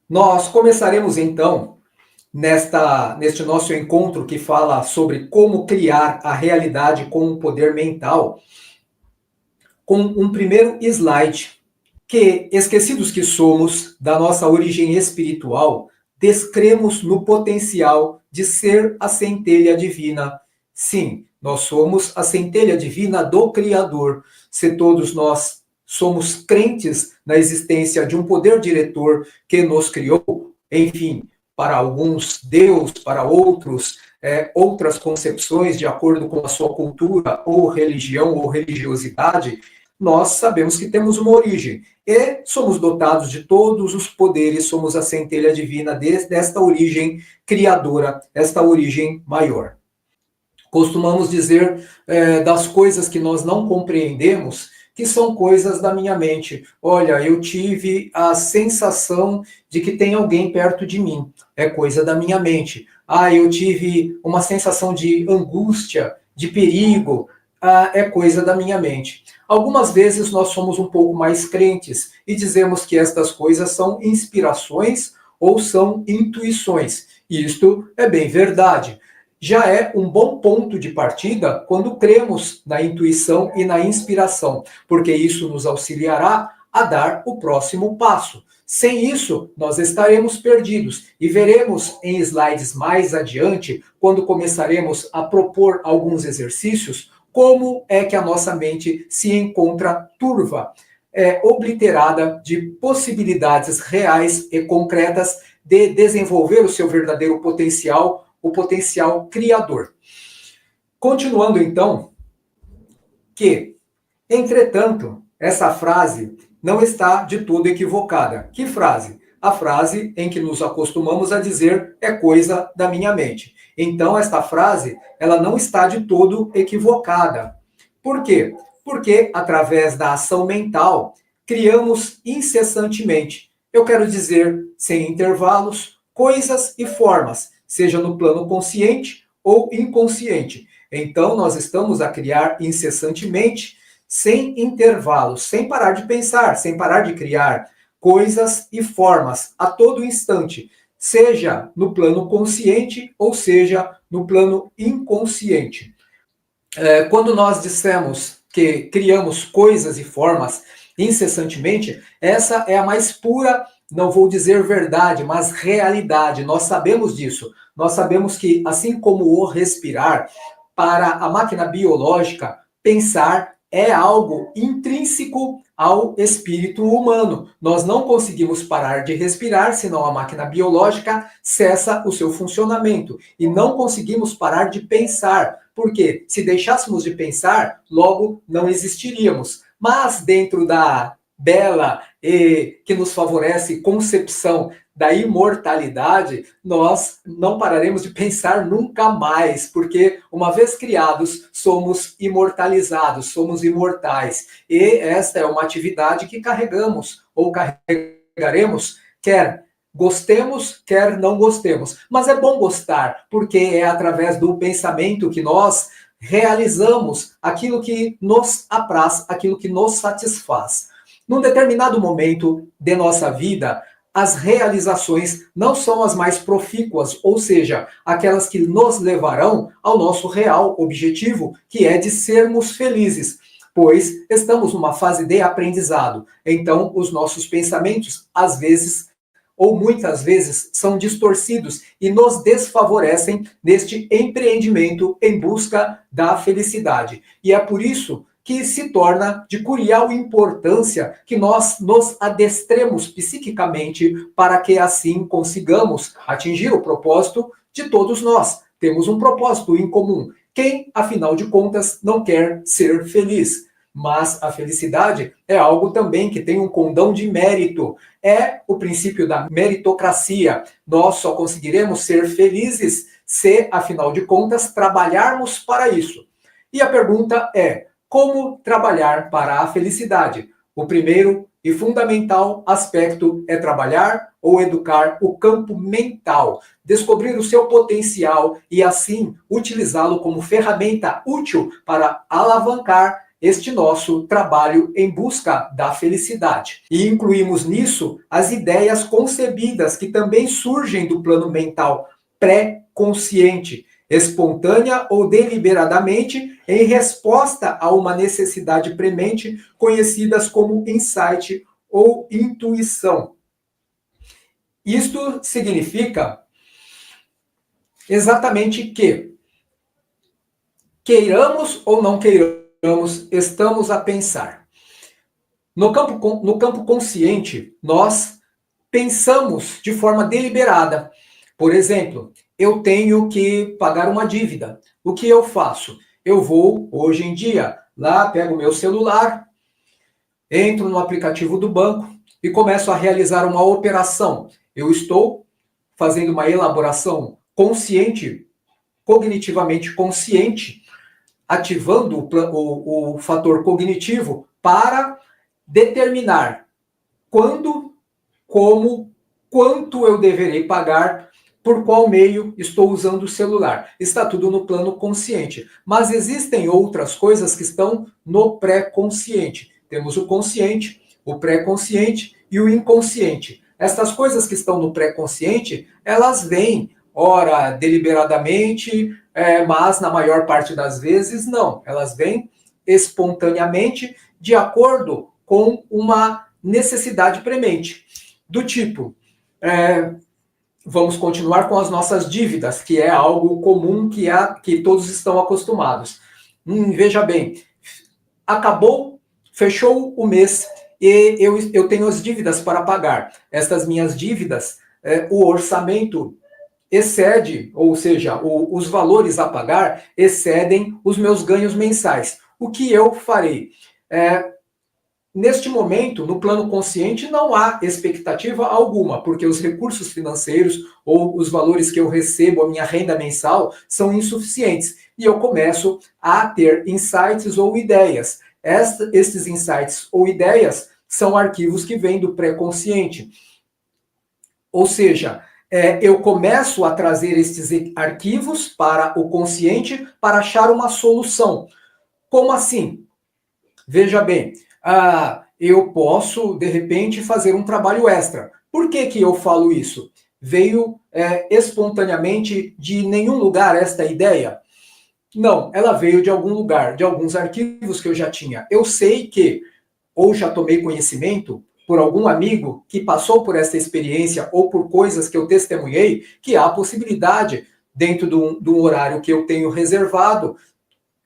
Nós começaremos então neste nosso encontro que fala sobre como criar a realidade com o poder mental, com um primeiro slide que, esquecidos que somos da nossa origem espiritual, descremos no potencial de ser a centelha divina. Sim, nós somos a centelha divina do Criador. Se todos nós somos crentes na existência de um poder diretor que nos criou, enfim, para alguns Deus, para outros outras concepções de acordo com a sua cultura ou religião ou religiosidade, nós sabemos que temos uma origem e somos dotados de todos os poderes, somos a centelha divina desta origem criadora, esta origem maior. Costumamos dizer das coisas que nós não compreendemos, que são coisas da minha mente. Olha, eu tive a sensação de que tem alguém perto de mim. É coisa da minha mente. Ah, eu tive uma sensação de angústia, de perigo. Ah, é coisa da minha mente. Algumas vezes nós somos um pouco mais crentes e dizemos que estas coisas são inspirações ou são intuições. E isto é bem verdade. Já é um bom ponto de partida quando cremos na intuição e na inspiração, porque isso nos auxiliará a dar o próximo passo. Sem isso, nós estaremos perdidos e veremos em slides mais adiante, quando começaremos a propor alguns exercícios, como é que a nossa mente se encontra turva, obliterada de possibilidades reais e concretas de desenvolver o seu verdadeiro potencial, o potencial criador. Continuando então, que, entretanto, essa frase não está de todo equivocada. Que frase? A frase em que nos acostumamos a dizer é coisa da minha mente. Então, esta frase, ela não está de todo equivocada. Por quê? Porque, através da ação mental, criamos incessantemente, eu quero dizer, sem intervalos, coisas e formas, seja no plano consciente ou inconsciente. Então, nós estamos a criar incessantemente, sem intervalos, sem parar de pensar, sem parar de criar coisas e formas a todo instante, seja no plano consciente ou seja no plano inconsciente. Quando nós dissemos que criamos coisas e formas incessantemente, essa é a mais pura, não vou dizer verdade, mas realidade. Nós sabemos disso. Nós sabemos que, assim como o respirar, para a máquina biológica, pensar é algo intrínseco ao espírito humano. Nós não conseguimos parar de respirar, senão a máquina biológica cessa o seu funcionamento. E não conseguimos parar de pensar, porque se deixássemos de pensar, logo não existiríamos. Mas dentro da bela e que nos favorece concepção da imortalidade, nós não pararemos de pensar nunca mais, porque uma vez criados, somos imortalizados, somos imortais. E esta é uma atividade que carregamos ou carregaremos, quer gostemos, quer não gostemos. Mas é bom gostar, porque é através do pensamento que nós realizamos aquilo que nos apraz, aquilo que nos satisfaz. Num determinado momento de nossa vida, as realizações não são as mais profícuas, ou seja, aquelas que nos levarão ao nosso real objetivo, que é de sermos felizes, pois estamos numa fase de aprendizado. Então, os nossos pensamentos, às vezes, ou muitas vezes, são distorcidos e nos desfavorecem neste empreendimento em busca da felicidade. E é por isso que se torna de curial importância que nós nos adestremos psiquicamente para que assim consigamos atingir o propósito de todos nós. Temos um propósito em comum. Quem, afinal de contas, não quer ser feliz? Mas a felicidade é algo também que tem um condão de mérito. É o princípio da meritocracia. Nós só conseguiremos ser felizes se, afinal de contas, trabalharmos para isso. E a pergunta é: como trabalhar para a felicidade? O primeiro e fundamental aspecto é trabalhar ou educar o campo mental, descobrir o seu potencial e assim utilizá-lo como ferramenta útil para alavancar este nosso trabalho em busca da felicidade. E incluímos nisso as ideias concebidas que também surgem do plano mental pré-consciente, espontânea ou deliberadamente, em resposta a uma necessidade premente, conhecidas como insight ou intuição. Isto significa exatamente que, queiramos ou não queiramos, estamos a pensar. No campo consciente, nós pensamos de forma deliberada. Por exemplo, eu tenho que pagar uma dívida. O que eu faço? Eu vou, hoje em dia, lá, pego o meu celular, entro no aplicativo do banco e começo a realizar uma operação. Eu estou fazendo uma elaboração consciente, cognitivamente consciente, ativando o fator cognitivo para determinar quando, como, quanto eu deverei pagar, por qual meio estou usando o celular. Está tudo no plano consciente. Mas existem outras coisas que estão no pré-consciente. Temos o consciente, o pré-consciente e o inconsciente. Essas coisas que estão no pré-consciente, elas vêm, ora, deliberadamente, mas na maior parte das vezes não. Elas vêm espontaneamente, de acordo com uma necessidade premente. Do tipo, vamos continuar com as nossas dívidas, que é algo comum que todos estão acostumados. Veja bem, acabou, fechou o mês e eu tenho as dívidas para pagar. Estas minhas dívidas, o orçamento excede, ou seja, os valores a pagar excedem os meus ganhos mensais. O que eu farei? Neste momento, no plano consciente, não há expectativa alguma, porque os recursos financeiros ou os valores que eu recebo, a minha renda mensal, são insuficientes. E eu começo a ter insights ou ideias. Estes insights ou ideias são arquivos que vêm do pré-consciente. Ou seja, eu começo a trazer estes arquivos para o consciente para achar uma solução. Como assim? Veja bem, eu posso, de repente, fazer um trabalho extra. Por que eu falo isso? Veio espontaneamente de nenhum lugar esta ideia? Não, ela veio de algum lugar, de alguns arquivos que eu já tinha. Eu sei que, ou já tomei conhecimento, por algum amigo que passou por essa experiência ou por coisas que eu testemunhei, que há a possibilidade, dentro de um horário que eu tenho reservado,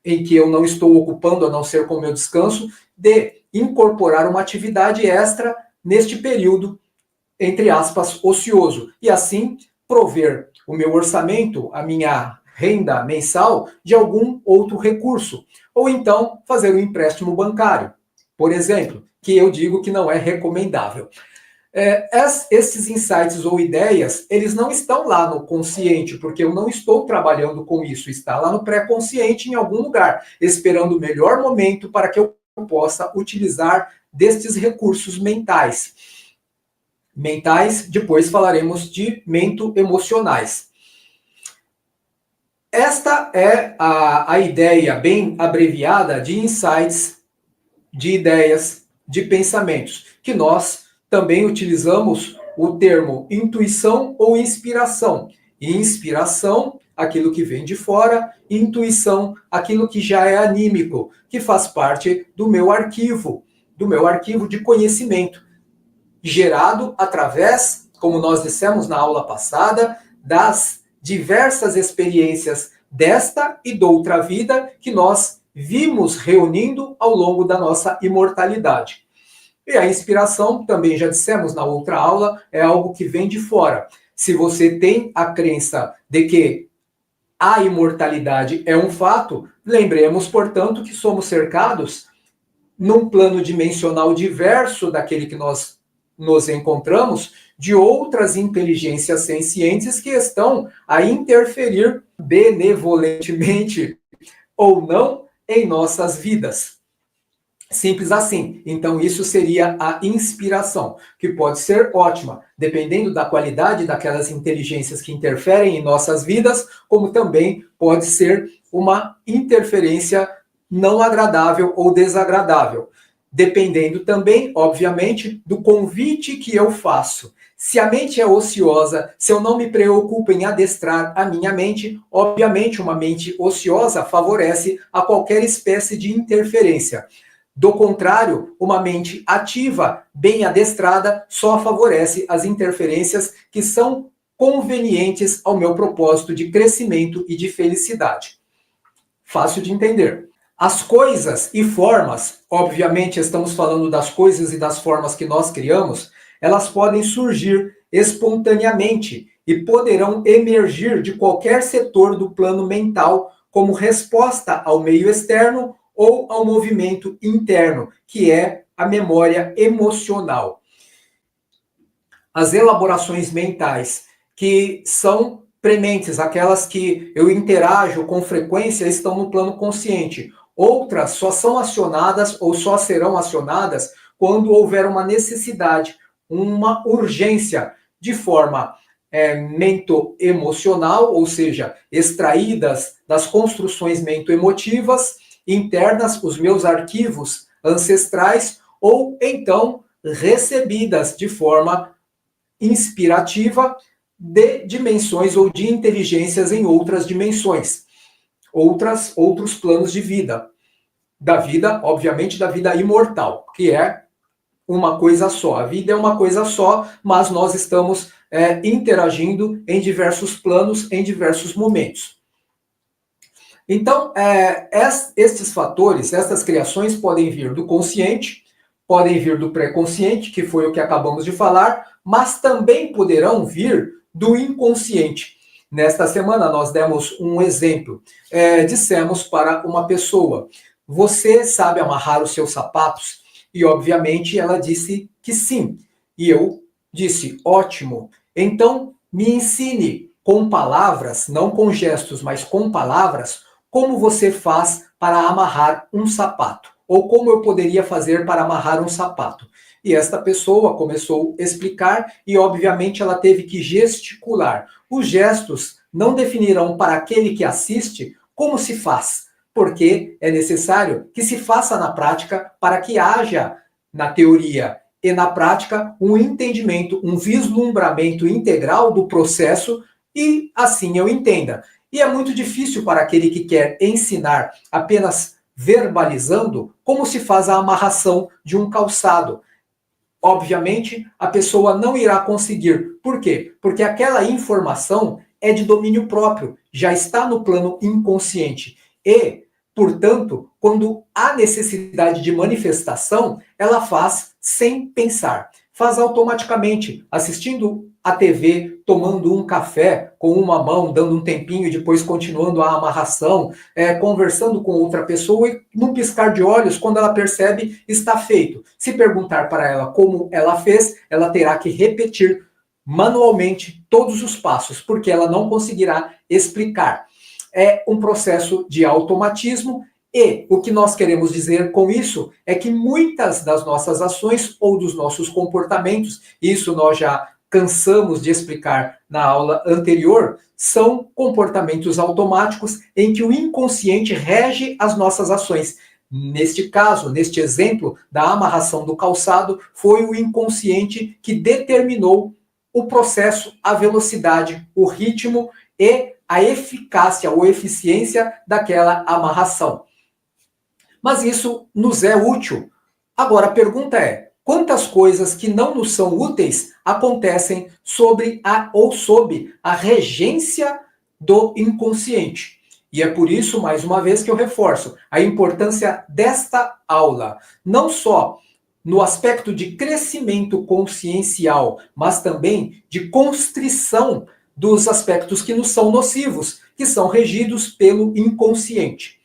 em que eu não estou ocupando, a não ser com o meu descanso, de incorporar uma atividade extra neste período, entre aspas, ocioso. E assim prover o meu orçamento, a minha renda mensal, de algum outro recurso. Ou então fazer um empréstimo bancário, por exemplo, que eu digo que não é recomendável. Esses insights ou ideias, eles não estão lá no consciente, porque eu não estou trabalhando com isso, está lá no pré-consciente em algum lugar, esperando o melhor momento para que eu possa utilizar destes recursos mentais. Depois falaremos de mento-emocionais. Esta é a ideia bem abreviada de insights, de ideias, de pensamentos, que nós também utilizamos o termo intuição ou inspiração. Inspiração, aquilo que vem de fora, intuição, aquilo que já é anímico, que faz parte do meu arquivo de conhecimento, gerado através, como nós dissemos na aula passada, das diversas experiências desta e de outra vida que nós vimos reunindo ao longo da nossa imortalidade. E a inspiração, também já dissemos na outra aula, é algo que vem de fora. Se você tem a crença de que a imortalidade é um fato, lembremos, portanto, que somos cercados num plano dimensional diverso daquele que nós nos encontramos, de outras inteligências sencientes que estão a interferir benevolentemente ou não em nossas vidas. Simples assim. Então, isso seria a inspiração, que pode ser ótima, dependendo da qualidade daquelas inteligências que interferem em nossas vidas, como também pode ser uma interferência não agradável ou desagradável, dependendo também, obviamente, do convite que eu faço. Se a mente é ociosa, se eu não me preocupo em adestrar a minha mente, obviamente uma mente ociosa favorece a qualquer espécie de interferência. Do contrário, uma mente ativa, bem adestrada, só favorece as interferências que são convenientes ao meu propósito de crescimento e de felicidade. Fácil de entender. As coisas e formas, obviamente estamos falando das coisas e das formas que nós criamos, elas podem surgir espontaneamente e poderão emergir de qualquer setor do plano mental como resposta ao meio externo ou ao movimento interno, que é a memória emocional. As elaborações mentais, que são prementes, aquelas que eu interajo com frequência, estão no plano consciente. Outras só são acionadas ou só serão acionadas quando houver uma necessidade, uma urgência, de forma mento-emocional, ou seja, extraídas das construções mento-emotivas internas, os meus arquivos ancestrais, ou então recebidas de forma inspirativa de dimensões ou de inteligências em outras dimensões, outros planos de vida. Da vida, obviamente, da vida imortal, que é uma coisa só. A vida é uma coisa só, mas nós estamos interagindo em diversos planos, em diversos momentos. Então, estes fatores, essas criações podem vir do consciente, podem vir do pré-consciente, que foi o que acabamos de falar, mas também poderão vir do inconsciente. Nesta semana, nós demos um exemplo. Dissemos para uma pessoa: você sabe amarrar os seus sapatos? E, obviamente, ela disse que sim. E eu disse: ótimo. Então, me ensine com palavras, não com gestos, mas com palavras, como você faz para amarrar um sapato. Ou como eu poderia fazer para amarrar um sapato. E esta pessoa começou a explicar e, obviamente, ela teve que gesticular. Os gestos não definirão para aquele que assiste como se faz, porque é necessário que se faça na prática para que haja, na teoria e na prática, um entendimento, um vislumbramento integral do processo e assim eu entenda. E é muito difícil para aquele que quer ensinar apenas verbalizando como se faz a amarração de um calçado. Obviamente, a pessoa não irá conseguir. Por quê? Porque aquela informação é de domínio próprio, já está no plano inconsciente. E, portanto, quando há necessidade de manifestação, ela faz sem pensar. Faz automaticamente, assistindo a TV, tomando um café com uma mão, dando um tempinho e depois continuando a amarração, conversando com outra pessoa e, num piscar de olhos, quando ela percebe, está feito. Se perguntar para ela como ela fez, ela terá que repetir manualmente todos os passos, porque ela não conseguirá explicar. É um processo de automatismo e o que nós queremos dizer com isso é que muitas das nossas ações ou dos nossos comportamentos, isso nós já cansamos de explicar na aula anterior, são comportamentos automáticos em que o inconsciente rege as nossas ações. Neste caso, neste exemplo da amarração do calçado, foi o inconsciente que determinou o processo, a velocidade, o ritmo e a eficácia ou eficiência daquela amarração. Mas isso nos é útil. Agora a pergunta é: quantas coisas que não nos são úteis acontecem sob a regência do inconsciente? E é por isso, mais uma vez, que eu reforço a importância desta aula. Não só no aspecto de crescimento consciencial, mas também de constrição dos aspectos que nos são nocivos, que são regidos pelo inconsciente.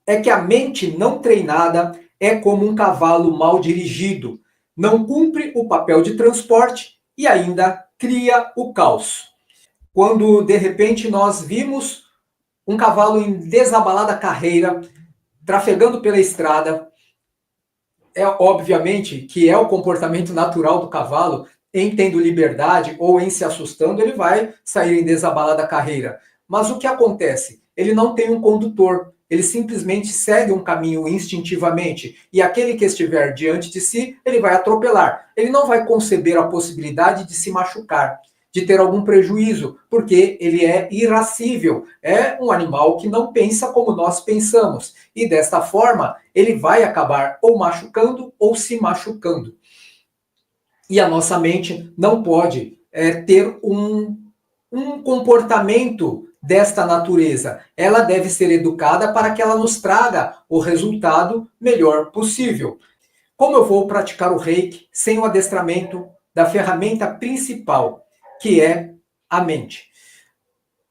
É que a mente não treinada é como um cavalo mal dirigido, não cumpre o papel de transporte e ainda cria o caos. Quando, de repente, nós vimos um cavalo em desabalada carreira, trafegando pela estrada, é obviamente que é o comportamento natural do cavalo, em tendo liberdade ou em se assustando, ele vai sair em desabalada carreira. Mas o que acontece? Ele não tem um condutor, ele simplesmente segue um caminho instintivamente, e aquele que estiver diante de si, ele vai atropelar. Ele não vai conceber a possibilidade de se machucar, de ter algum prejuízo, porque ele é irascível, é um animal que não pensa como nós pensamos, e desta forma, ele vai acabar ou machucando ou se machucando. E a nossa mente não pode ter um comportamento desta natureza. Ela deve ser educada para que ela nos traga o resultado melhor possível. Como eu vou praticar o Reiki sem o adestramento da ferramenta principal, que é a mente?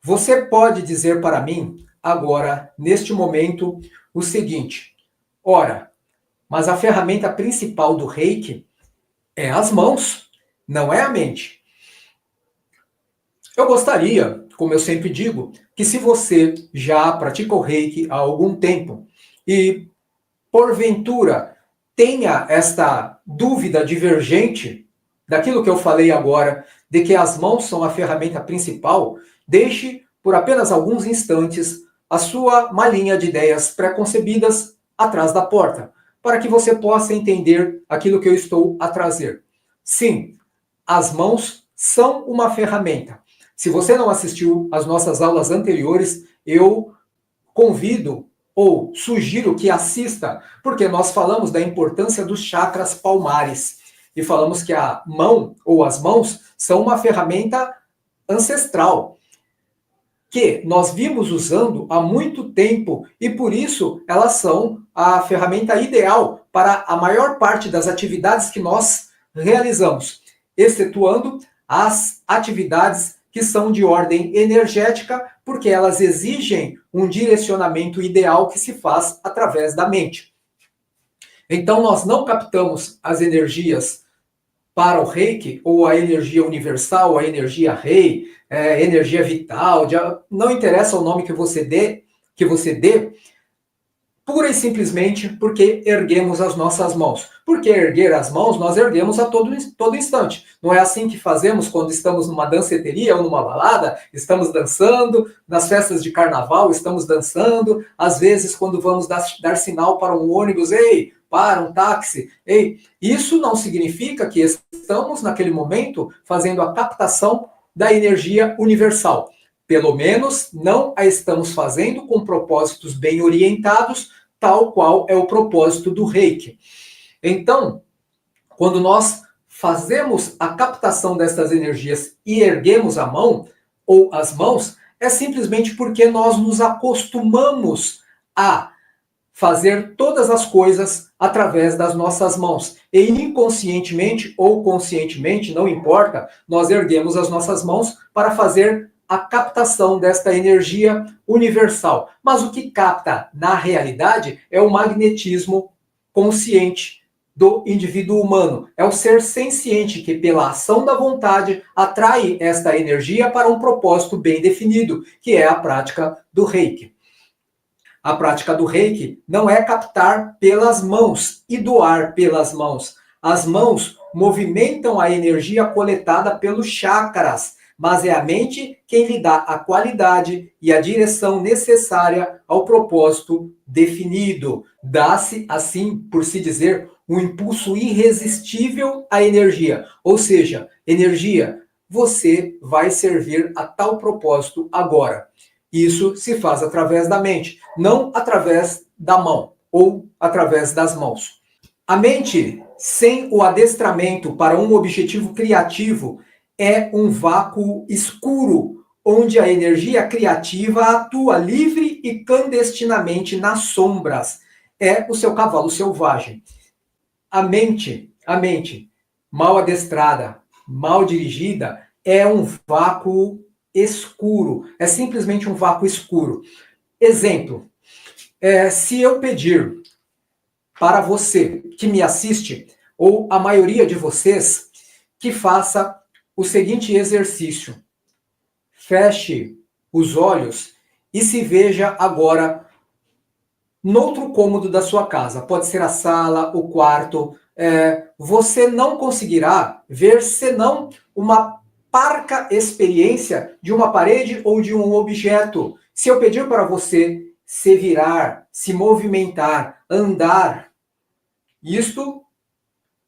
Você pode dizer para mim, agora, neste momento, o seguinte: ora, mas a ferramenta principal do Reiki é as mãos, não é a mente. Eu gostaria, como eu sempre digo, que se você já pratica o Reiki há algum tempo e, porventura, tenha esta dúvida divergente daquilo que eu falei agora, de que as mãos são a ferramenta principal, deixe por apenas alguns instantes a sua malinha de ideias pré-concebidas atrás da porta, para que você possa entender aquilo que eu estou a trazer. Sim, as mãos são uma ferramenta. Se você não assistiu às nossas aulas anteriores, eu convido ou sugiro que assista, porque nós falamos da importância dos chakras palmares e falamos que a mão ou as mãos são uma ferramenta ancestral que nós vimos usando há muito tempo e por isso elas são a ferramenta ideal para a maior parte das atividades que nós realizamos, excetuando as atividades que são de ordem energética, porque elas exigem um direcionamento ideal que se faz através da mente. Então, nós não captamos as energias para o Reiki, ou a energia universal, a energia Rei, energia vital, não interessa o nome que você dê, pura e simplesmente porque erguemos as nossas mãos. Porque erguer as mãos, nós erguemos a todo instante. Não é assim que fazemos quando estamos numa danceteria ou numa balada, estamos dançando, nas festas de carnaval estamos dançando, às vezes quando vamos dar sinal para um ônibus, ei, para um táxi, ei. Isso não significa que estamos naquele momento fazendo a captação da energia universal. Pelo menos não a estamos fazendo com propósitos bem orientados, tal qual é o propósito do Reiki. Então, quando nós fazemos a captação dessas energias e erguemos a mão ou as mãos, é simplesmente porque nós nos acostumamos a fazer todas as coisas através das nossas mãos. E inconscientemente ou conscientemente, não importa, nós erguemos as nossas mãos para fazer a captação desta energia universal. Mas o que capta, na realidade, é o magnetismo consciente do indivíduo humano. É o ser senciente que, pela ação da vontade, atrai esta energia para um propósito bem definido, que é a prática do Reiki. A prática do Reiki não é captar pelas mãos e doar pelas mãos. As mãos movimentam a energia coletada pelos chakras, mas é a mente quem lhe dá a qualidade e a direção necessária ao propósito definido. Dá-se, assim, por se dizer, um impulso irresistível à energia. Ou seja, energia, você vai servir a tal propósito agora. Isso se faz através da mente, não através da mão ou através das mãos. A mente, sem o adestramento para um objetivo criativo, é um vácuo escuro, onde a energia criativa atua livre e clandestinamente nas sombras. É o seu cavalo selvagem. A mente, mal adestrada, mal dirigida, é um vácuo escuro. É simplesmente um vácuo escuro. Exemplo, se eu pedir para você que me assiste, ou a maioria de vocês, que faça o seguinte exercício. Feche os olhos e se veja agora noutro cômodo da sua casa. Pode ser a sala, o quarto. Você não conseguirá ver senão uma parca experiência de uma parede ou de um objeto. Se eu pedir para você se virar, se movimentar, andar. Isto,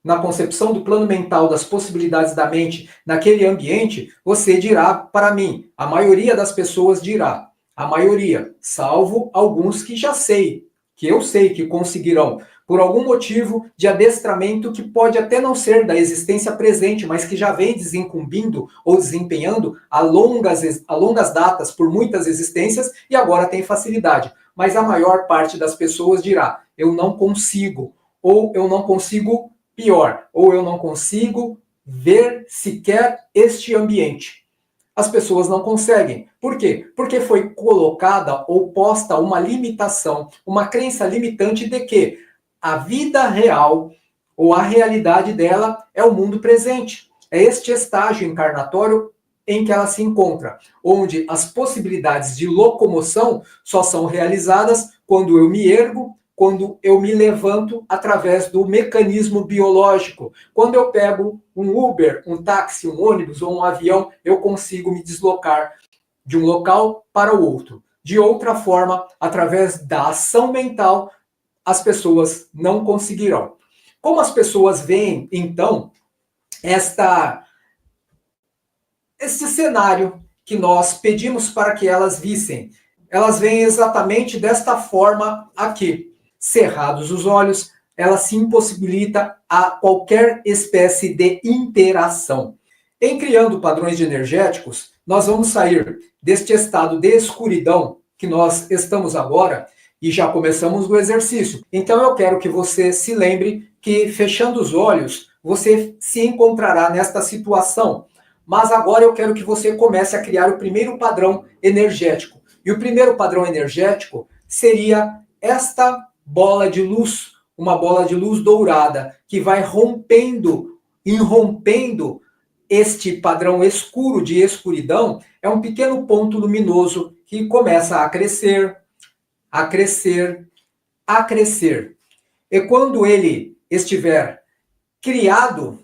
na concepção do plano mental das possibilidades da mente naquele ambiente, você dirá para mim, a maioria das pessoas dirá, a maioria, salvo alguns que já sei, que eu sei que conseguirão, por algum motivo de adestramento que pode até não ser da existência presente, mas que já vem desincumbindo ou desempenhando a longas datas por muitas existências e agora tem facilidade. Mas a maior parte das pessoas dirá, eu não consigo, ou eu não consigo pior, ou eu não consigo ver sequer este ambiente. As pessoas não conseguem. Por quê? Porque foi colocada ou posta uma limitação, uma crença limitante de que a vida real ou a realidade dela é o mundo presente. É este estágio encarnatório em que ela se encontra, onde as possibilidades de locomoção só são realizadas quando eu me ergo, quando eu me levanto através do mecanismo biológico. Quando eu pego um Uber, um táxi, um ônibus ou um avião, eu consigo me deslocar de um local para o outro. De outra forma, através da ação mental, as pessoas não conseguirão. Como as pessoas veem, então, este cenário que nós pedimos para que elas vissem? Elas veem exatamente desta forma aqui. Cerrados os olhos, ela se impossibilita a qualquer espécie de interação. Em criando padrões energéticos, nós vamos sair deste estado de escuridão que nós estamos agora e já começamos o exercício. Então eu quero que você se lembre que, fechando os olhos, você se encontrará nesta situação. Mas agora eu quero que você comece a criar o primeiro padrão energético. E o primeiro padrão energético seria esta bola de luz, uma bola de luz dourada, que vai irrompendo este padrão escuro de escuridão. É um pequeno ponto luminoso que começa a crescer, a crescer, a crescer. E quando ele estiver criado,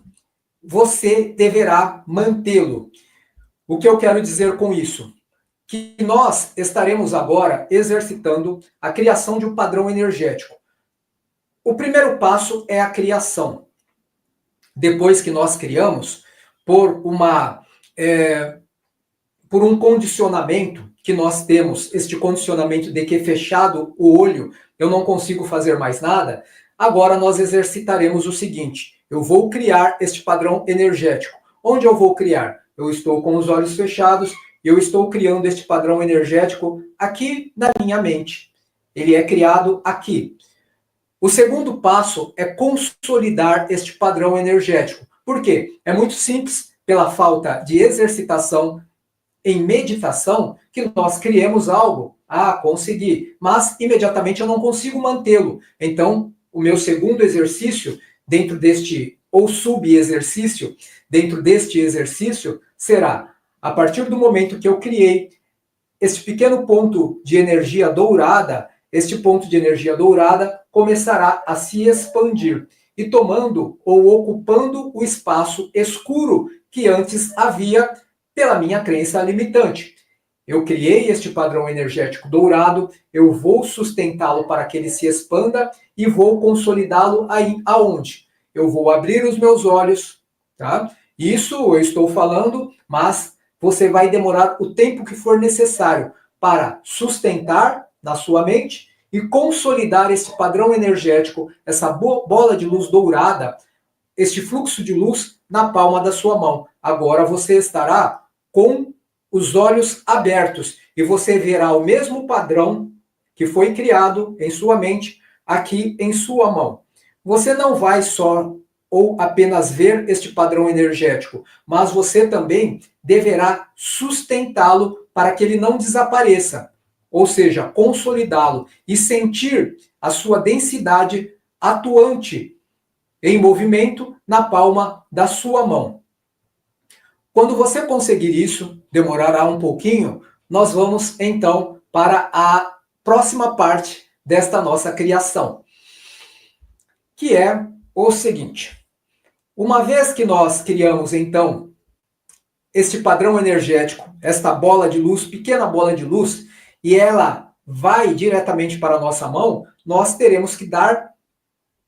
você deverá mantê-lo. O que eu quero dizer com isso? Que nós estaremos agora exercitando a criação de um padrão energético. O primeiro passo é a criação. Depois que nós criamos, por um condicionamento que nós temos, este condicionamento de que fechado o olho eu não consigo fazer mais nada, agora nós exercitaremos o seguinte: eu vou criar este padrão energético. Onde eu vou criar? Eu estou com os olhos fechados, eu estou criando este padrão energético aqui na minha mente. Ele é criado aqui. O segundo passo é consolidar este padrão energético. Por quê? É muito simples, pela falta de exercitação em meditação, que nós criemos algo. Ah, consegui, mas imediatamente eu não consigo mantê-lo. Então, o meu segundo exercício, dentro deste, ou sub-exercício, dentro deste exercício, será, a partir do momento que eu criei este pequeno ponto de energia dourada, este ponto de energia dourada começará a se expandir e tomando ou ocupando o espaço escuro que antes havia pela minha crença limitante. Eu criei este padrão energético dourado, eu vou sustentá-lo para que ele se expanda e vou consolidá-lo aí aonde? Eu vou abrir os meus olhos, tá? Isso eu estou falando, mas você vai demorar o tempo que for necessário para sustentar na sua mente e consolidar esse padrão energético, essa bola de luz dourada, este fluxo de luz na palma da sua mão. Agora você estará com os olhos abertos e você verá o mesmo padrão que foi criado em sua mente aqui em sua mão. Você não vai só ou apenas ver este padrão energético, mas você também deverá sustentá-lo para que ele não desapareça, ou seja, consolidá-lo e sentir a sua densidade atuante em movimento na palma da sua mão. Quando você conseguir isso, demorará um pouquinho, nós vamos então para a próxima parte desta nossa criação, que é o seguinte. Uma vez que nós criamos então este padrão energético, esta bola de luz, pequena bola de luz, e ela vai diretamente para a nossa mão, nós teremos que dar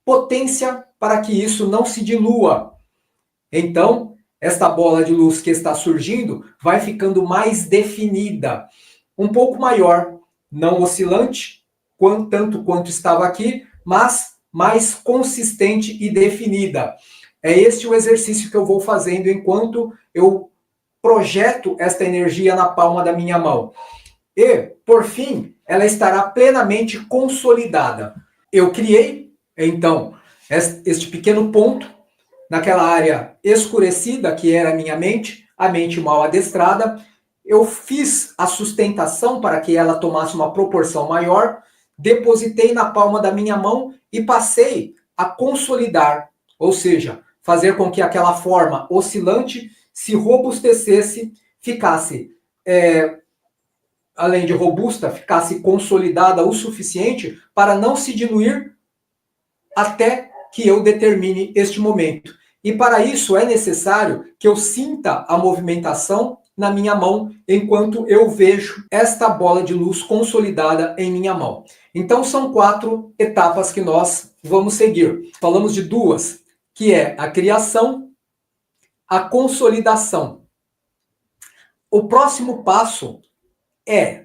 potência para que isso não se dilua. Então, esta bola de luz que está surgindo vai ficando mais definida, um pouco maior, não oscilante, tanto quanto estava aqui, mas mais consistente e definida. É este o exercício que eu vou fazendo enquanto eu projeto esta energia na palma da minha mão. E, por fim, ela estará plenamente consolidada. Eu criei, então, este pequeno ponto naquela área escurecida que era a mente mal adestrada. Eu fiz a sustentação para que ela tomasse uma proporção maior, depositei na palma da minha mão e passei a consolidar, ou seja, fazer com que aquela forma oscilante se robustecesse, ficasse, além de robusta, ficasse consolidada o suficiente para não se diluir até que eu determine este momento. E para isso é necessário que eu sinta a movimentação na minha mão enquanto eu vejo esta bola de luz consolidada em minha mão. Então são 4 etapas que nós vamos seguir. Falamos de 2, que é a criação, a consolidação. O próximo passo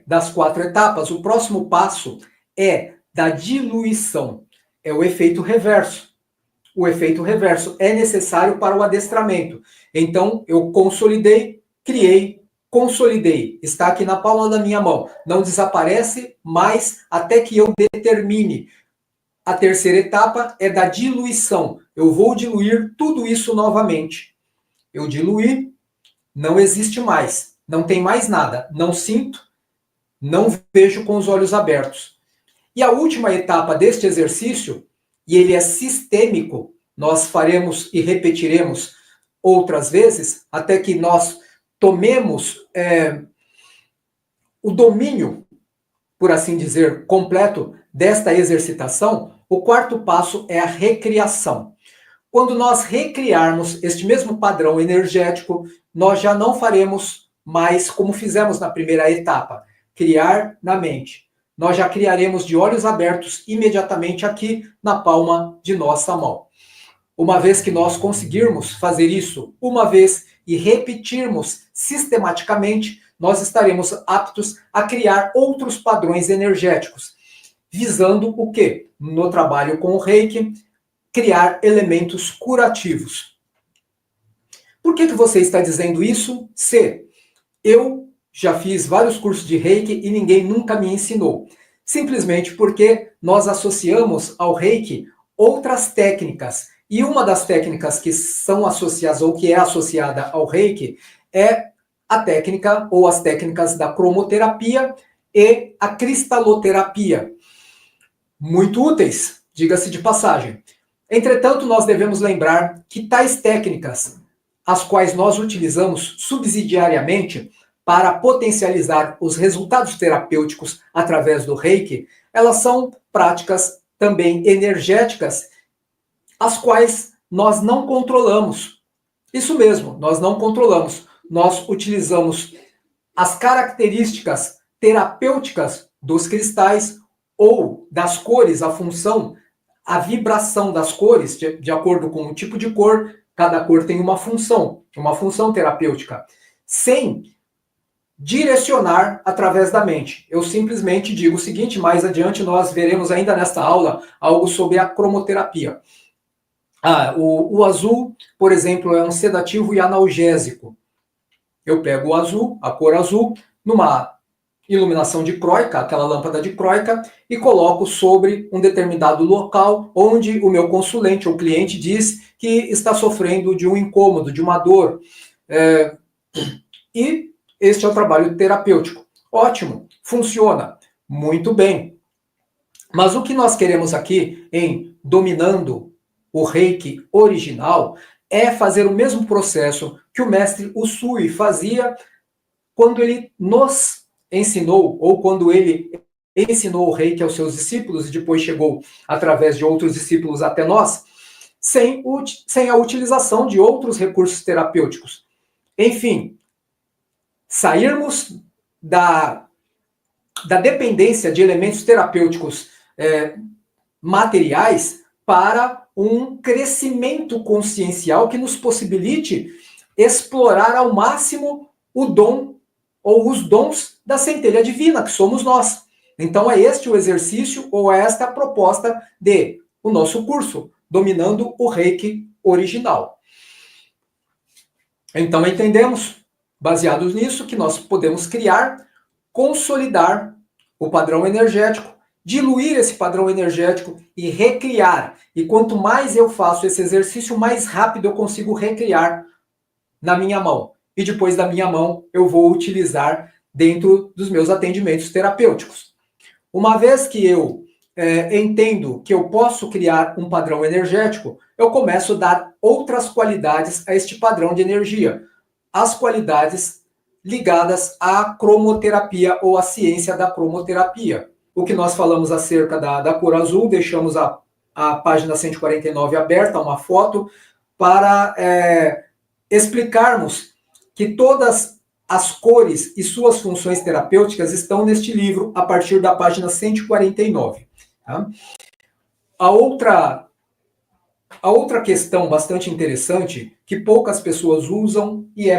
das 4 etapas, o próximo passo é da diluição. É o efeito reverso. O efeito reverso é necessário para o adestramento. Então, eu consolidei, criei, consolidei. Está aqui na palma da minha mão. Não desaparece mais até que eu determine. A terceira etapa é da diluição. Eu vou diluir tudo isso novamente. Eu diluí, não existe mais. Não tem mais nada. Não sinto, não vejo com os olhos abertos. E a última etapa deste exercício, e ele é sistêmico, nós faremos e repetiremos outras vezes, até que nós tomemos o domínio, por assim dizer, completo desta exercitação. O quarto passo é a recriação. Quando nós recriarmos este mesmo padrão energético, nós já não faremos mais como fizemos na primeira etapa, criar na mente. Nós já criaremos de olhos abertos imediatamente aqui na palma de nossa mão. Uma vez que nós conseguirmos fazer isso uma vez e repetirmos sistematicamente, nós estaremos aptos a criar outros padrões energéticos, visando o quê? No trabalho com o Reiki, criar elementos curativos. Por que você está dizendo isso? Se eu já fiz vários cursos de Reiki e ninguém nunca me ensinou. Simplesmente porque nós associamos ao Reiki outras técnicas. E uma das técnicas que são associadas ou que é associada ao Reiki é a técnica ou as técnicas da cromoterapia e a cristaloterapia. Muito úteis, diga-se de passagem. Entretanto, nós devemos lembrar que tais técnicas, as quais nós utilizamos subsidiariamente para potencializar os resultados terapêuticos através do Reiki, elas são práticas também energéticas, as quais nós não controlamos. Isso mesmo, nós não controlamos. Nós utilizamos as características terapêuticas dos cristais ou das cores, a função, a vibração das cores, de acordo com o tipo de cor, cada cor tem uma função terapêutica, sem direcionar através da mente. Eu simplesmente digo o seguinte, mais adiante nós veremos ainda nesta aula algo sobre a cromoterapia. O azul, por exemplo, é um sedativo e analgésico. Eu pego o azul, a cor azul, numa iluminação dicróica, aquela lâmpada dicróica, e coloco sobre um determinado local onde o meu consulente ou cliente diz que está sofrendo de um incômodo, de uma dor. E este é o trabalho terapêutico. Ótimo, funciona muito bem. Mas o que nós queremos aqui em Dominando o Reiki original é fazer o mesmo processo que o mestre Usui fazia quando ele nos ensinou, ou quando ele ensinou o Reiki aos seus discípulos e depois chegou através de outros discípulos até nós, sem a utilização de outros recursos terapêuticos. Enfim, sairmos da da dependência de elementos terapêuticos materiais para um crescimento consciencial que nos possibilite explorar ao máximo o dom ou os dons da centelha divina, que somos nós. Então é este o exercício ou esta a proposta de o nosso curso, Dominando o Reiki Original. Então entendemos, baseados nisso, que nós podemos criar, consolidar o padrão energético, diluir esse padrão energético e recriar. E quanto mais eu faço esse exercício, mais rápido eu consigo recriar na minha mão. E depois da minha mão, eu vou utilizar dentro dos meus atendimentos terapêuticos. Uma vez que eu entendo que eu posso criar um padrão energético, eu começo a dar outras qualidades a este padrão de energia. As qualidades ligadas à cromoterapia ou à ciência da cromoterapia. O que nós falamos acerca da cor azul, deixamos a página 149 aberta, uma foto, para explicarmos que todas as cores e suas funções terapêuticas estão neste livro, a partir da página 149. Tá? A outra questão bastante interessante, que poucas pessoas usam e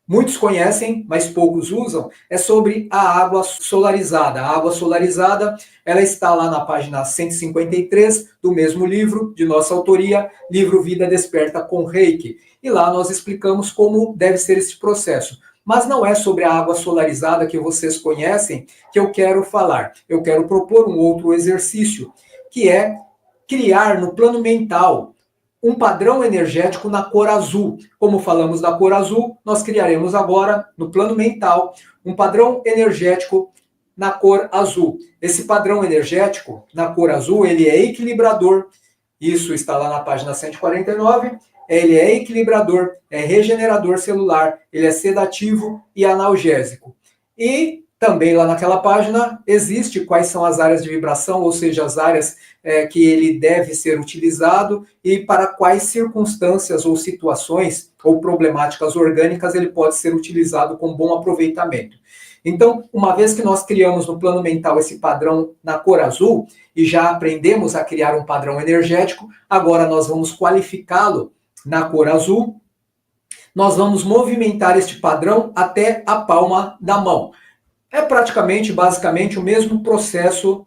muitos conhecem, mas poucos usam, é sobre a água solarizada. A água solarizada, ela está lá na página 153 do mesmo livro, de nossa autoria, livro Vida Desperta com Reiki. E lá nós explicamos como deve ser esse processo. Mas não é sobre a água solarizada que vocês conhecem que eu quero falar. Eu quero propor um outro exercício, que é criar no plano mental um padrão energético na cor azul. Como falamos da cor azul, nós criaremos agora, no plano mental, um padrão energético na cor azul. Esse padrão energético na cor azul, ele é equilibrador. Isso está lá na página 149. Ele é equilibrador, é regenerador celular, ele é sedativo e analgésico. E também lá naquela página existe quais são as áreas de vibração, ou seja, as áreas que ele deve ser utilizado e para quais circunstâncias ou situações ou problemáticas orgânicas ele pode ser utilizado com bom aproveitamento. Então, uma vez que nós criamos no plano mental esse padrão na cor azul e já aprendemos a criar um padrão energético, agora nós vamos qualificá-lo na cor azul, nós vamos movimentar este padrão até a palma da mão. É praticamente, basicamente, o mesmo processo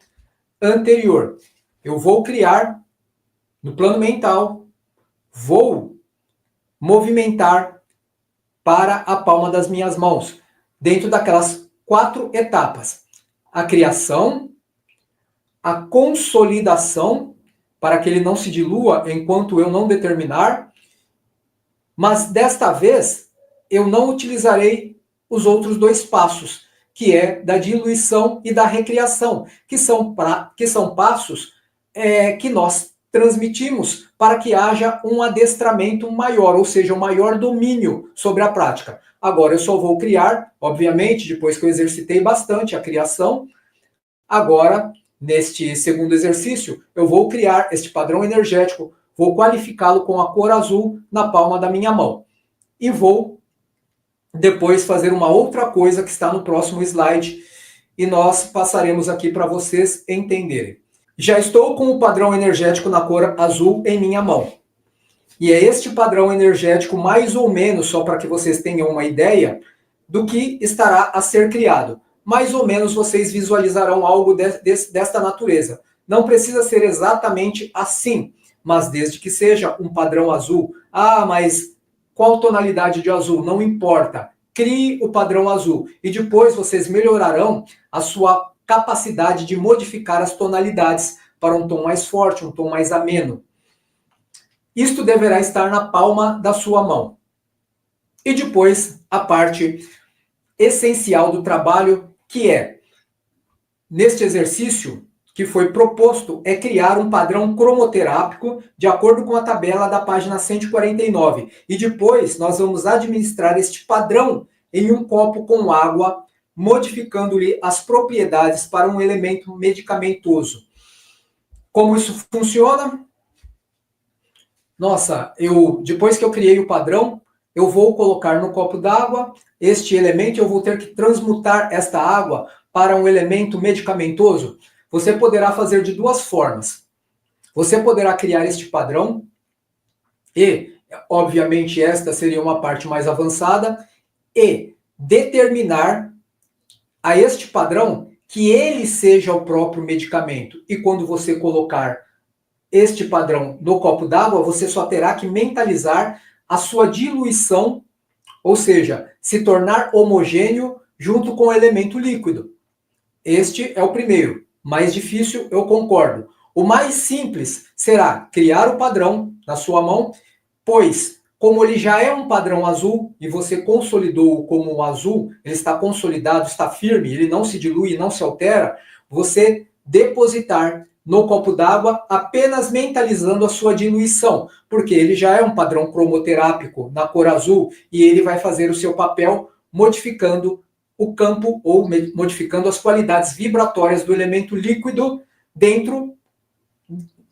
anterior. Eu vou criar no plano mental, vou movimentar para a palma das minhas mãos, dentro daquelas 4 etapas. A criação, a consolidação, para que ele não se dilua enquanto eu não determinar, mas desta vez eu não utilizarei os outros 2 passos, que é da diluição e da recriação, que são passos que nós transmitimos para que haja um adestramento maior, ou seja, um maior domínio sobre a prática. Agora eu só vou criar, obviamente, depois que eu exercitei bastante a criação, agora, neste segundo exercício, eu vou criar este padrão energético, vou qualificá-lo com a cor azul na palma da minha mão. E vou depois fazer uma outra coisa que está no próximo slide e nós passaremos aqui para vocês entenderem. Já estou com o padrão energético na cor azul em minha mão. E é este padrão energético, mais ou menos, só para que vocês tenham uma ideia, do que estará a ser criado. Mais ou menos vocês visualizarão algo desta natureza. Não precisa ser exatamente assim, mas desde que seja um padrão azul. Ah, mas qual tonalidade de azul? Não importa. Crie o padrão azul. E depois vocês melhorarão a sua capacidade de modificar as tonalidades para um tom mais forte, um tom mais ameno. Isto deverá estar na palma da sua mão. E depois a parte essencial do trabalho, que é, neste exercício que foi proposto, é criar um padrão cromoterápico de acordo com a tabela da página 149. E depois nós vamos administrar este padrão em um copo com água, modificando-lhe as propriedades para um elemento medicamentoso. Como isso funciona? Nossa, depois que eu criei o padrão, eu vou colocar no copo d'água este elemento, eu vou ter que transmutar esta água para um elemento medicamentoso, você poderá fazer de duas formas. Você poderá criar este padrão e, obviamente, esta seria uma parte mais avançada, e determinar a este padrão que ele seja o próprio medicamento. E quando você colocar este padrão no copo d'água, você só terá que mentalizar a sua diluição, ou seja, se tornar homogêneo junto com o elemento líquido. Este é o primeiro. Mais difícil, eu concordo. O mais simples será criar o padrão na sua mão, pois, como ele já é um padrão azul e você consolidou-o como um azul, ele está consolidado, está firme, ele não se dilui, não se altera, você depositar no copo d'água apenas mentalizando a sua diluição, porque ele já é um padrão cromoterápico na cor azul e ele vai fazer o seu papel modificando o campo ou modificando as qualidades vibratórias do elemento líquido dentro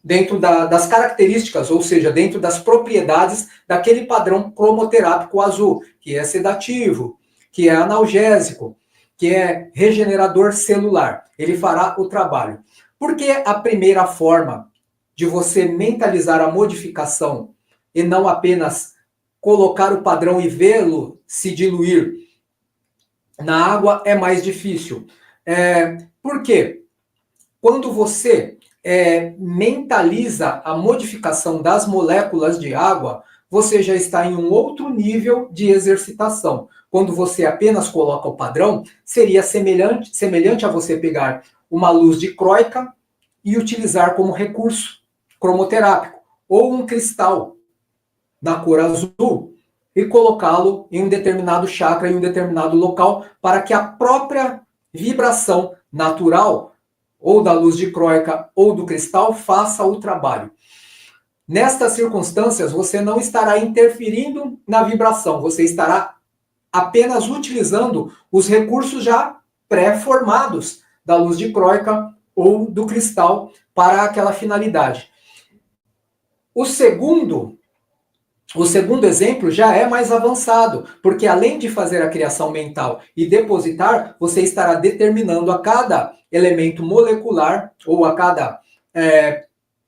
das características, ou seja, dentro das propriedades daquele padrão cromoterápico azul, que é sedativo, que é analgésico, que é regenerador celular. Ele fará o trabalho. Por que a primeira forma de você mentalizar a modificação e não apenas colocar o padrão e vê-lo se diluir na água é mais difícil? Por quê? Quando você mentaliza a modificação das moléculas de água, você já está em um outro nível de exercitação. Quando você apenas coloca o padrão, seria semelhante a você pegar uma luz dicróica e utilizar como recurso cromoterápico, ou um cristal na cor azul e colocá-lo em um determinado chakra, em um determinado local, para que a própria vibração natural ou da luz dicróica ou do cristal faça o trabalho. Nestas circunstâncias, você não estará interferindo na vibração, você estará apenas utilizando os recursos já pré-formados da luz dicróica ou do cristal para aquela finalidade. O segundo exemplo já é mais avançado, porque além de fazer a criação mental e depositar, você estará determinando a cada elemento molecular ou a cada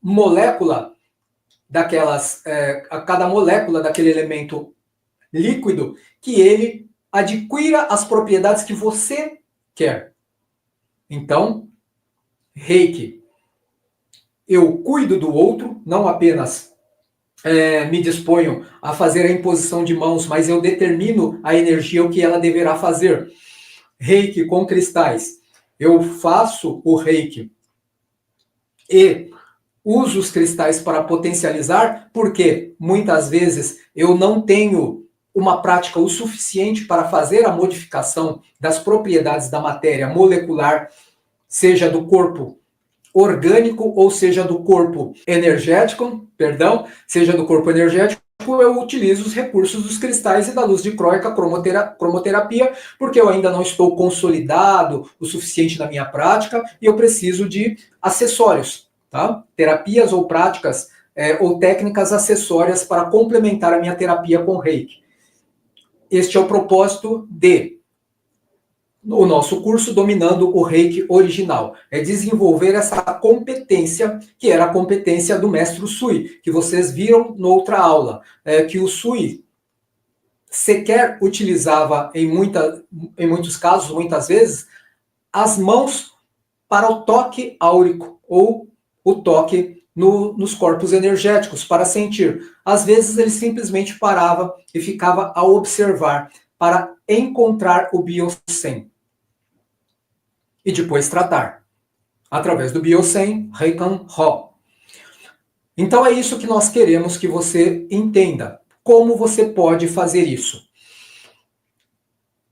molécula a cada molécula daquele elemento líquido, que ele adquira as propriedades que você quer. Então, Reiki, eu cuido do outro, não apenas me disponho a fazer a imposição de mãos, mas eu determino a energia, o que ela deverá fazer. Reiki com cristais. Eu faço o Reiki e uso os cristais para potencializar, porque muitas vezes eu não tenho uma prática o suficiente para fazer a modificação das propriedades da matéria molecular, seja do corpo orgânico ou seja do corpo energético, eu utilizo os recursos dos cristais e da luz dicróica, cromoterapia, porque eu ainda não estou consolidado o suficiente na minha prática e eu preciso de acessórios, tá? Terapias ou práticas ou técnicas acessórias para complementar a minha terapia com Reiki. Este é o propósito o nosso curso Dominando o Reiki Original. É desenvolver essa competência, que era a competência do mestre Usui, que vocês viram noutra aula, que o Usui sequer utilizava, em muitos casos, muitas vezes, as mãos para o toque áurico, ou o toque nos corpos energéticos, para sentir. Às vezes ele simplesmente parava e ficava a observar, para encontrar o Biosen. E depois tratar, através do Biosen Reikan Ho. Então é isso que nós queremos que você entenda. Como você pode fazer isso?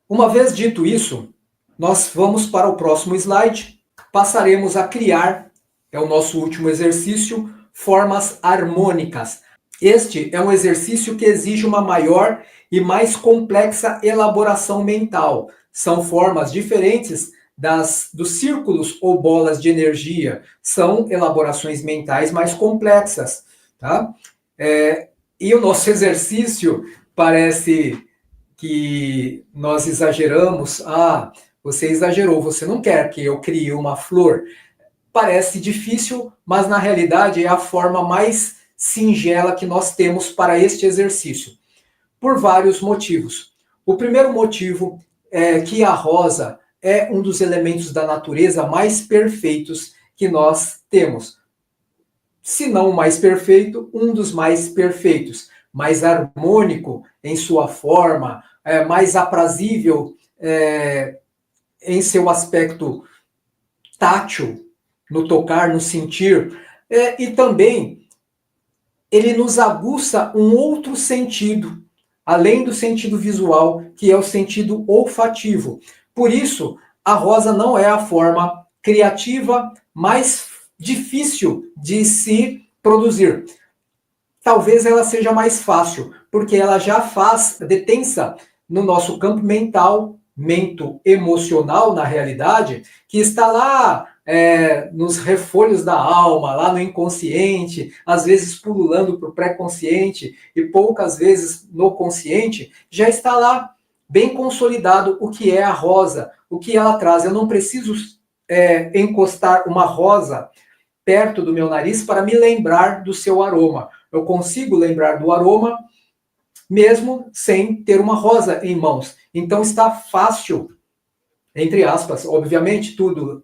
Uma vez dito isso, nós vamos para o próximo slide. Passaremos a criar, é o nosso último exercício, formas harmônicas. Este é um exercício que exige uma maior e mais complexa elaboração mental. São formas diferentes dos círculos ou bolas de energia. São elaborações mentais mais complexas, tá? E o nosso exercício parece que nós exageramos. você exagerou, você não quer que eu crie uma flor. Parece difícil, mas na realidade é a forma mais singela que nós temos para este exercício, por vários motivos. O primeiro motivo é que a rosa é um dos elementos da natureza mais perfeitos que nós temos. Se não o mais perfeito, um dos mais perfeitos, mais harmônico em sua forma, mais aprazível em seu aspecto tátil, no tocar, no sentir, e também ele nos aguça um outro sentido, além do sentido visual, que é o sentido olfativo. Por isso, a rosa não é a forma criativa mais difícil de se produzir. Talvez ela seja mais fácil, porque ela já faz detença no nosso campo mental, mento-emocional, na realidade, que está lá nos refolhos da alma, lá no inconsciente, às vezes pululando para o pré-consciente e poucas vezes no consciente, já está lá bem consolidado o que é a rosa, o que ela traz. Eu não preciso encostar uma rosa perto do meu nariz para me lembrar do seu aroma. Eu consigo lembrar do aroma mesmo sem ter uma rosa em mãos. Então está fácil, entre aspas, obviamente tudo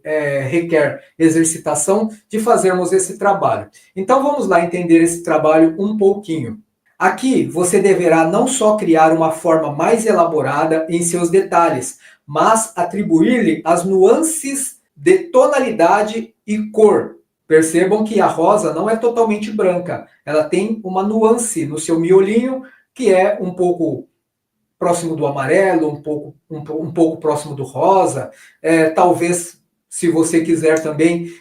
requer exercitação de fazermos esse trabalho. Então vamos lá entender esse trabalho um pouquinho. Aqui você deverá não só criar uma forma mais elaborada em seus detalhes, mas atribuir-lhe as nuances de tonalidade e cor. Percebam que a rosa não é totalmente branca, ela tem uma nuance no seu miolinho, que é um pouco próximo do amarelo, um pouco próximo do rosa. Talvez, se você quiser também,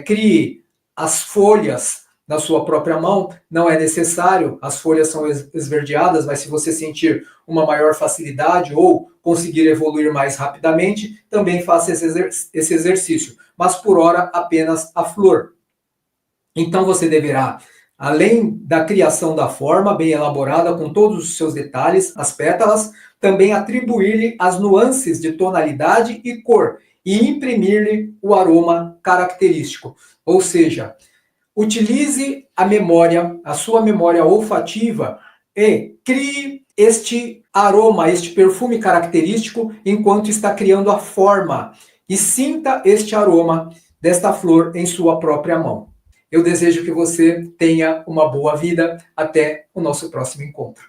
crie as folhas na sua própria mão, não é necessário, as folhas são esverdeadas, mas se você sentir uma maior facilidade ou conseguir evoluir mais rapidamente, também faça esse exercício. Mas por hora, apenas a flor. Então você deverá, além da criação da forma bem elaborada, com todos os seus detalhes, as pétalas, também atribuir-lhe as nuances de tonalidade e cor e imprimir-lhe o aroma característico. Ou seja, utilize a memória, a sua memória olfativa e crie este aroma, este perfume característico enquanto está criando a forma e sinta este aroma desta flor em sua própria mão. Eu desejo que você tenha uma boa vida. Até o nosso próximo encontro.